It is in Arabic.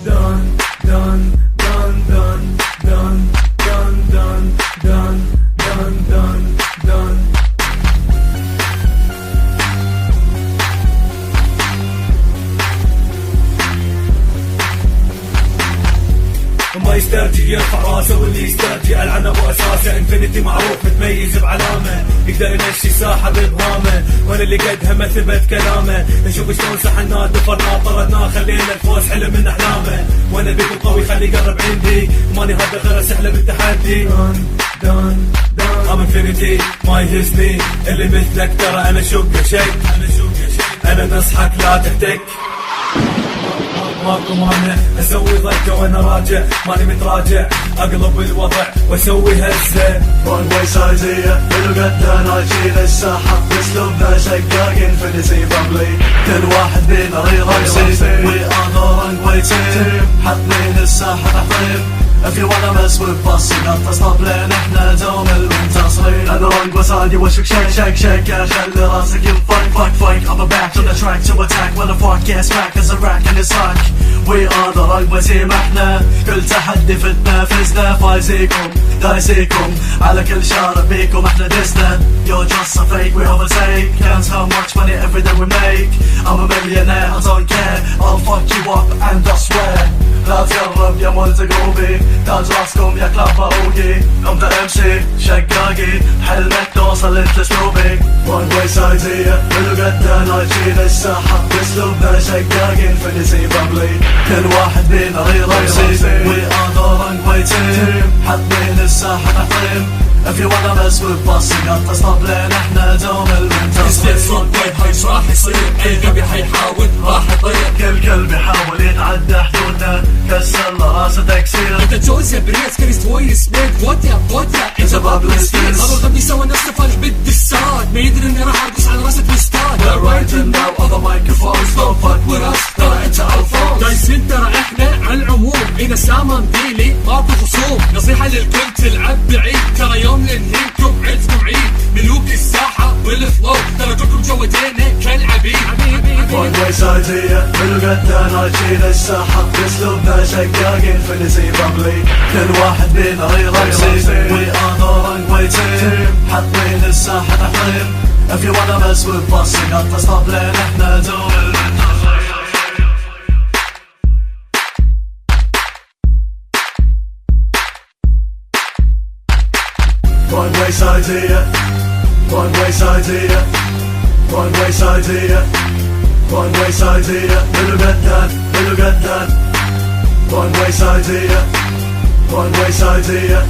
done, done, done, done, done, done, done, done, done, done, done. ما يسترجي يرفع راسه واللي يسترجي العنه ابو اساسه. انفنتي معروف متميز بعلامه، يقدر يمشي ساحه بابهامه، وانا اللي قدها ما ثبت كلامه. نشوف شلون سحناه دفرناه طردناه، خلينا الفوز حلم من احلامه. وانا بيكون قوي خلي يقرب عندي، ماني هذا غير اسحله بالتحدي. دون I'm infinity ما يهزني اللي مثلك، ترى انا شوقه شيء، انا نصحك لا تهتك. ماكو مانع اسوي ضجه وانا راجع، ماني متراجع اقلب الوضع واسوي هزه. رون واي سايزيه بالقدة ناجين الساحه، باسلوبنا شقاق انفنتي بابلي. كل واحد بينا ريرسي، وي ار ذا رون واي تيم. حاطين الساحه تحطيم، if you wanna mess with busting up تصطب لين احنا دوم المنتصرين. انا رونج وسادي وشك شيك شيك شيك، خلي راسك ينفك فك فك. I'm back on the track to attack when the fuck gets back as a rack and it's like we are the رونج وتيم. احنا كل تحدي فتنا فزنا، فايزيكم دايسيكم على كل شارب بيكم احنا دسنا. You're just a fake we overtake, counts how much money every day we make. I'm a millionaire I don't care, I'll fuck you up and I swear. لا تقرب يا مولد قلوبي، تاج راسكم يا كلاب باروقي. I'm the MC شقاقي، حلمك توصل انت اسلوبي. رون واي سايزية بالقدة ناجين الساحة، باسلوبنا شقاقي انفنتي بابلي. كل واحد بينا ريرسي، وي ار ذا رونج واي تيم. حاطين الساحة تحطيم، if you wanna mess with busting up تصطب لين احنا دوم المنتصرين. صوت وايد هايش راح يصير، اي غبي حيحاول راح يطير. كل كلب يحاول يتعدى حدودنا، كسر له راسه تكسير. انت جوز يا بريس كريست وين سميك فوتيا انت بابل سكيلز. ابو غبي سوى نفسه فالح بالدسات، ما يدري اني راح ارقص على راسه توستات. We're writing now on the microphones, don't fuck with us, ترى انت الفونس. دايسين ترى احنا على العموم، هنا سامة مديلي ماكو خصوم. نصيحة للكل تلعب بعيد، ترى يوم لنهينكم عندكم عيد. ملوك الساحة والفلو، ترى كلكم جودينا كالعبيد. رون واي سايزية بالقدة ناجين الساحة، باسلوبنا شقاق انفنتي بابلي. كل واحد بينا ريرسي، وي ار ذا رونج واي تيم. حاطين الساحة تحطيم، if you wanna mess with busting up تصطب لين احنا دوم المنتصرين. رون واي سايزية، رون واي سايزية، رون واي سايزية، رون واي سايزية بالقدة رون واي سايزية، رون واي سايزية.